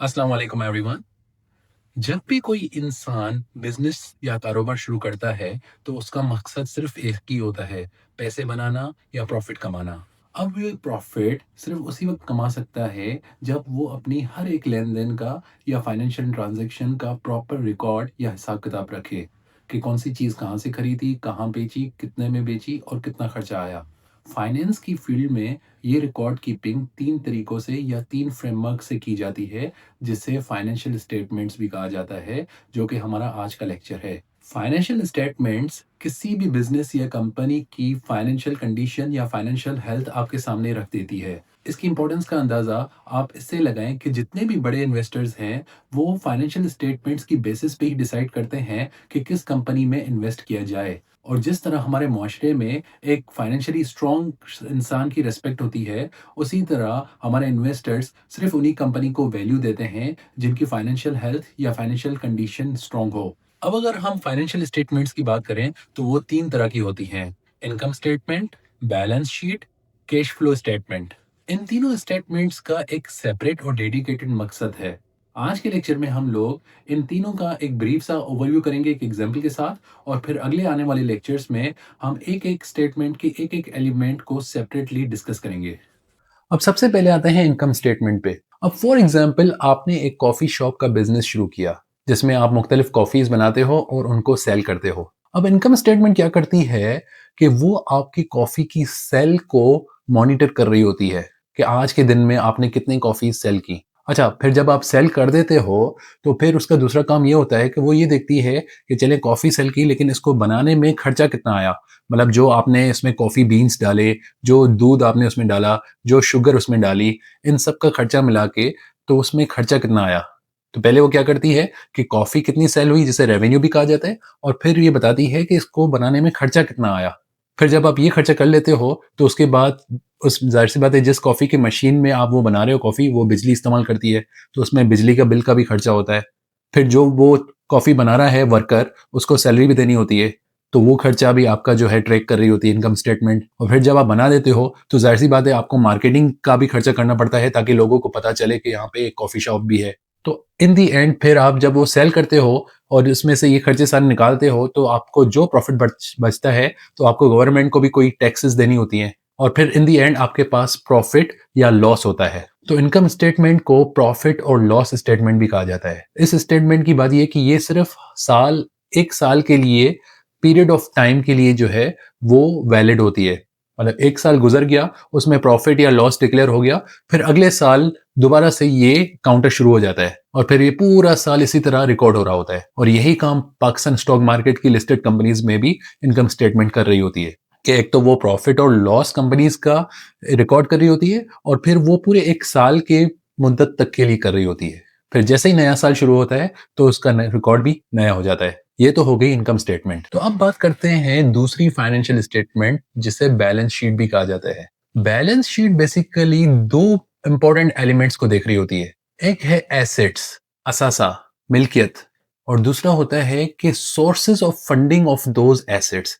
अस्सलाम वालेकुम एवरीवन। जब भी कोई इंसान बिजनेस या कारोबार शुरू करता है तो उसका मकसद सिर्फ एक ही होता है, पैसे बनाना या प्रॉफिट कमाना। अब ये प्रॉफिट सिर्फ उसी वक्त कमा सकता है जब वो अपनी हर एक लेन देन का या फाइनेंशियल ट्रांजैक्शन का प्रॉपर रिकॉर्ड या हिसाब किताब रखे कि कौन सी चीज़ कहाँ से खरीदी, कहाँ बेची, कितने में बेची और कितना खर्चा आया। फाइनेंस की फील्ड में ये रिकॉर्ड कीपिंग तीन तरीकों से या तीन फ्रेमवर्क से की जाती है, जिसे फाइनेंशियल स्टेटमेंट्स भी कहा जाता है, जो कि हमारा आज का लेक्चर है। फाइनेंशियल स्टेटमेंट्स किसी भी बिजनेस या कंपनी की फाइनेंशियल कंडीशन या फाइनेंशियल हेल्थ आपके सामने रख देती है। इसकी इंपॉर्टेंस का अंदाज़ा आप इससे लगाएं कि जितने भी बड़े इन्वेस्टर्स हैं, वो फाइनेंशियल स्टेटमेंट्स की बेसिस पे ही डिसाइड करते हैं कि किस कंपनी में इन्वेस्ट किया जाए। और जिस तरह हमारे मुआशरे में एक फाइनेंशियली स्ट्रॉन्ग इंसान की रिस्पेक्ट होती है, उसी तरह हमारे इन्वेस्टर्स सिर्फ उन्हीं कंपनी को वैल्यू देते हैं जिनकी फाइनेंशियल हेल्थ या फाइनेंशियल कंडीशन स्ट्रॉन्ग हो। अब अगर हम फाइनेंशियल स्टेटमेंट्स की बात करें तो वो तीन तरह की होती हैं: income statement, balance sheet, cash flow statement. इन तीनों स्टेटमेंट्स का एक सेपरेट और डेडिकेटेड मकसद है। आज के लेक्चर में हम लोग इन तीनों का एक ब्रीफ सा ओवरव्यू करेंगे एक एग्जाम्पल के साथ, और फिर अगले आने वाले लेक्चर्स में हम एक एक स्टेटमेंट के एक एक एलिमेंट को सेपरेटली डिस्कस करेंगे। अब सबसे पहले आते हैं इनकम स्टेटमेंट पे। अब फॉर एग्जांपल आपने एक कॉफ़ी शॉप का बिजनेस शुरू किया, जिसमें आप मुख्तलिफ कॉफ़ीज़ बनाते हो और उनको सेल करते हो। अब इनकम स्टेटमेंट क्या करती है कि वो आपकी कॉफ़ी की सेल को मॉनिटर कर रही होती है कि आज के दिन में आपने कितनी कॉफ़ी सेल की। अच्छा, फिर जब आप सेल कर देते हो, तो फिर उसका दूसरा काम ये होता है कि वो ये देखती है कि चलें कॉफ़ी सेल की, लेकिन इसको बनाने में खर्चा कितना आया। मतलब जो आपने इसमें कॉफ़ी बीन्स डाले, जो दूध आपने उसमें डाला, जो शुगर उसमें डाली, इन सब का खर्चा मिला के तो उसमें खर्चा कितना आया। तो पहले वो क्या करती है कि कॉफ़ी कितनी सेल हुई, जिसे रेवेन्यू भी कहा जाता है, और फिर ये बताती है कि इसको बनाने में खर्चा कितना आया। फिर जब आप ये खर्चा कर लेते हो, तो उसके बाद उस ज़ाहिर-सी बात है जिस कॉफ़ी की मशीन में आप वो बना रहे हो कॉफ़ी, वो बिजली इस्तेमाल करती है, तो उसमें बिजली का बिल का भी खर्चा होता है। फिर जो वो कॉफ़ी बना रहा है वर्कर, उसको सैलरी भी देनी होती है, तो वो खर्चा भी आपका जो है ट्रैक कर रही होती है इनकम स्टेटमेंट। और फिर जब आप बना देते हो, तो ज़ाहिर-सी बात है आपको मार्केटिंग का भी खर्चा करना पड़ता है ताकि लोगों को पता चले कि यहाँ पे एक कॉफ़ी शॉप भी है। तो इन द एंड फिर आप जब वो सेल करते हो और इसमें से ये खर्चे सारे निकालते हो, तो आपको जो प्रॉफ़िट बचता है, तो आपको गवर्नमेंट को भी कोई टैक्सेस देनी होती हैं, और फिर इन द एंड आपके पास प्रॉफ़िट या लॉस होता है। तो इनकम स्टेटमेंट को प्रॉफ़िट और लॉस स्टेटमेंट भी कहा जाता है। इस स्टेटमेंट की बात ये है कि ये सिर्फ़ 1 साल के लिए, पीरियड ऑफ टाइम के लिए जो है वो वैलिड होती है। मतलब 1 साल गुजर गया, उसमें प्रॉफिट या लॉस डिक्लेयर हो गया, फिर अगले साल दोबारा से ये काउंटर शुरू हो जाता है और फिर ये पूरा साल इसी तरह रिकॉर्ड हो रहा होता है। और यही काम पाकिस्तान स्टॉक मार्केट की लिस्टेड कंपनीज में भी इनकम स्टेटमेंट कर रही होती है कि एक तो वो प्रॉफिट और लॉस कंपनीज का रिकॉर्ड कर रही होती है, और फिर वो पूरे 1 साल के मुद्दत तक के लिए कर रही होती है। फिर जैसे ही नया साल शुरू होता है, तो उसका रिकॉर्ड भी नया हो जाता है। ये तो हो गई इनकम स्टेटमेंट। तो अब बात करते हैं दूसरी फाइनेंशियल स्टेटमेंट, जिसे बैलेंस शीट भी कहा जाता है। बैलेंस शीट बेसिकली दो इंपॉर्टेंट एलिमेंट्स को देख रही होती है। एक है एसेट्स, असासा, मिल्कियत, और दूसरा होता है कि sources of funding of those assets,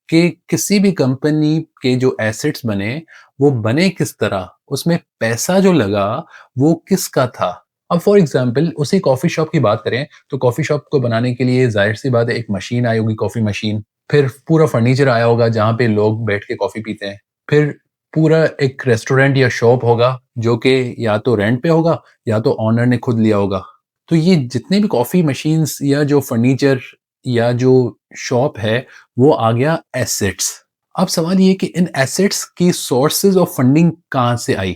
कि किसी भी कंपनी के जो एसेट्स बने, वो बने किस तरह, उसमें पैसा जो लगा वो किसका था। अब फॉर एग्जांपल उसी कॉफ़ी शॉप की बात करें, तो कॉफ़ी शॉप को बनाने के लिए ज़ाहिर-सी बात है एक मशीन आई होगी, कॉफ़ी मशीन। फिर पूरा फर्नीचर आया होगा जहाँ पे लोग बैठ के कॉफ़ी पीते हैं। फिर पूरा एक रेस्टोरेंट या शॉप होगा जो कि या तो रेंट पे होगा या तो ओनर ने खुद लिया होगा। तो ये जितने भी कॉफ़ी मशीन्स या जो फर्नीचर या जो शॉप है, वो आ गया एसेट्स। अब सवाल ये कि इन एसेट्स की सोर्सेज ऑफ फंडिंग कहाँ से आई,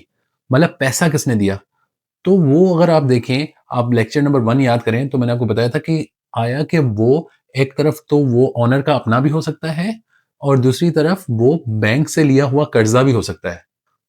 मतलब पैसा किसने दिया। तो वो अगर आप देखें, आप लेक्चर नंबर 1 याद करें, तो मैंने आपको बताया था कि आया कि वो एक तरफ तो वो ओनर का अपना भी हो सकता है, और दूसरी तरफ वो बैंक से लिया हुआ कर्जा भी हो सकता है।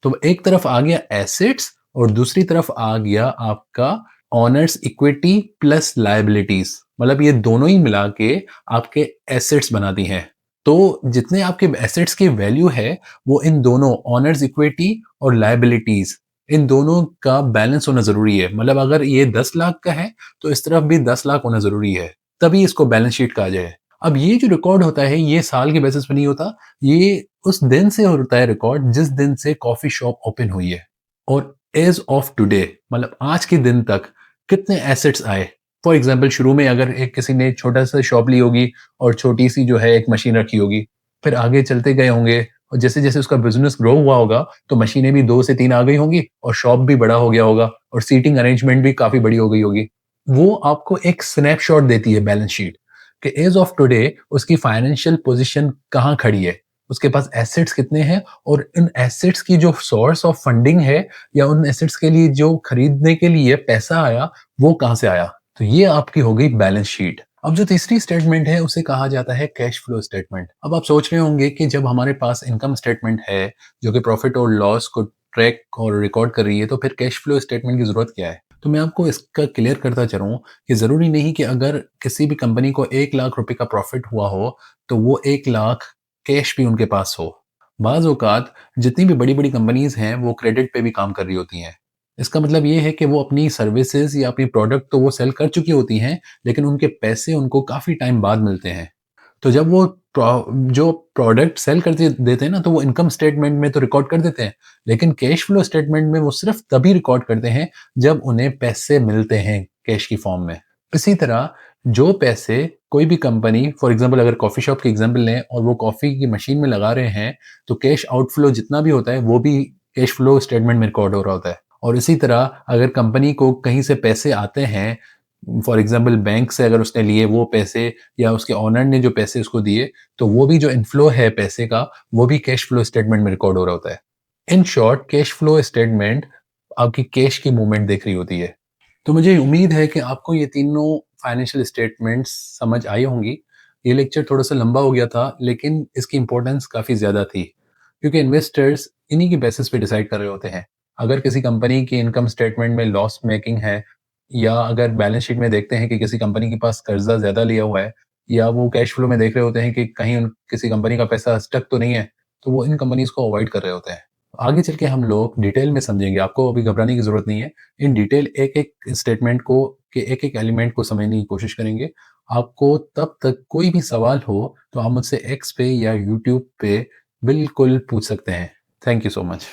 तो एक तरफ आ गया एसेट्स और दूसरी तरफ आ गया आपका ओनर्स इक्विटी प्लस लायबिलिटीज, मतलब ये दोनों ही मिला के आपके एसेट्स बनाती हैं। तो जितने आपके एसेट्स की वैल्यू है, वो इन दोनों ओनर्स इक्विटी और लायबिलिटीज, इन दोनों का बैलेंस होना ज़रूरी है। मतलब अगर ये 10 लाख का है, तो इस तरफ भी 10 लाख होना ज़रूरी है, तभी इसको बैलेंस शीट कहा जाए। अब ये जो रिकॉर्ड होता है, ये साल के बेसिस पे नहीं होता, ये उस दिन से होता है रिकॉर्ड जिस दिन से कॉफ़ी शॉप ओपन हुई है। और एज़ ऑफ टुडे, मतलब आज के दिन तक कितने एसेट्स आए। फॉर एग्ज़ाम्पल शुरू में अगर एक किसी ने छोटा-सा शॉप ली होगी और छोटी-सी जो है एक मशीन रखी होगी। फिर आगे चलते गए होंगे और जैसे-जैसे उसका बिज़नेस ग्रो हुआ होगा, तो मशीनें भी 2 से 3 आ गई होंगी और शॉप भी बड़ा हो गया होगा और सीटिंग अरेंजमेंट भी काफ़ी बड़ी हो गई होगी। वो आपको एक स्नैपशॉट देती है बैलेंस शीट कि एज़ ऑफ टुडे उसकी फाइनेंशियल पोज़ीशन कहाँ खड़ी है। उसके पास एसेट्स कितने हैं और इन एसेट्स की जो सोर्स ऑफ फंडिंग है या उन एसेट्स के लिए जो खरीदने के लिए पैसा आया, वो कहाँ से आया? तो ये आपकी हो गई बैलेंस शीट। अब जो तीसरी स्टेटमेंट है उसे कहा जाता है कैश फ्लो स्टेटमेंट। अब आप सोच रहे होंगे कि जब हमारे पास इनकम स्टेटमेंट है, जो कि प्रॉफिट और लॉस को ट्रैक और रिकॉर्ड कर रही है, तो फिर कैश फ्लो स्टेटमेंट की ज़रूरत क्या है? तो मैं आपको इसका क्लियर करता चलूँ कि ज़रूरी नहीं कि अगर किसी भी कंपनी को 1 लाख रुपए का प्रॉफिट हुआ हो, तो वो 1 लाख कैश भी उनके पास हो। बाज़ औक़ात जितनी भी बड़ी-बड़ी कंपनीज़ हैं, वो क्रेडिट पे भी काम कर रही होती हैं। इसका मतलब ये है कि वो अपनी सर्विसेज़ या अपनी प्रोडक्ट तो वो सेल कर चुकी होती हैं, लेकिन उनके पैसे उनको काफ़ी टाइम बाद मिलते हैं। तो जब वो जो प्रोडक्ट सेल कर देते हैं ना, तो वो इनकम स्टेटमेंट में तो रिकॉर्ड कर देते हैं, लेकिन कैश फ्लो स्टेटमेंट में वो सिर्फ़ तभी रिकॉर्ड करते हैं, जब उन्हें पैसे मिलते हैं कैश की फ़ॉर्म में। इसी तरह जो पैसे कोई भी कंपनी फॉर एग्ज़ाम्पल अगर कॉफ़ी शॉप की एग्ज़ाम्पल लें और वो कॉफ़ी की मशीन में लगा रहे हैं, तो कैश आउटफ्लो जितना भी होता है, वो भी कैश फ्लो स्टेटमेंट में रिकॉर्ड हो रहा होता है। और इसी तरह अगर कंपनी को कहीं से पैसे आते हैं, फॉर एग्ज़ाम्पल बैंक से अगर उसने लिए वो पैसे या उसके ओनर ने जो पैसे उसको दिए, तो वो भी जो इनफ्लो है पैसे का, वो भी कैश फ्लो स्टेटमेंट में रिकॉर्ड हो रहा होता है। In short cash flow statement आपकी कैश की मूवमेंट देख रही होती है। तो मुझे उम्मीद है कि आपको ये तीनों फाइनेंशियल स्टेटमेंट्स समझ आई होंगी। ये लेक्चर थोड़ा-सा लंबा हो गया था, लेकिन इसकी इम्पोर्टेंस काफ़ी ज़्यादा थी, क्योंकि इन्वेस्टर्स इन्हीं के बेसिस पे डिसाइड कर रहे होते हैं। अगर किसी कंपनी की इनकम स्टेटमेंट में लॉस मेकिंग है या अगर बैलेंस शीट में देखते हैं कि किसी कंपनी के पास कर्ज़ा ज़्यादा लिया हुआ है या वो कैश फ्लो में देख रहे होते हैं कि कहीं उन किसी कंपनी का पैसा स्टक तो नहीं है, तो वो इन कंपनीज़ को अवॉइड कर रहे होते हैं। आगे चल के हम लोग डिटेल में समझेंगे, आपको अभी घबराने की ज़रूरत नहीं है। इन डिटेल एक-एक स्टेटमेंट को के एक-एक एलिमेंट को समझने की कोशिश करेंगे। आपको तब तक कोई भी सवाल हो, तो आप मुझसे एक्स पे या यूट्यूब पे बिल्कुल पूछ सकते हैं। Thank you so much.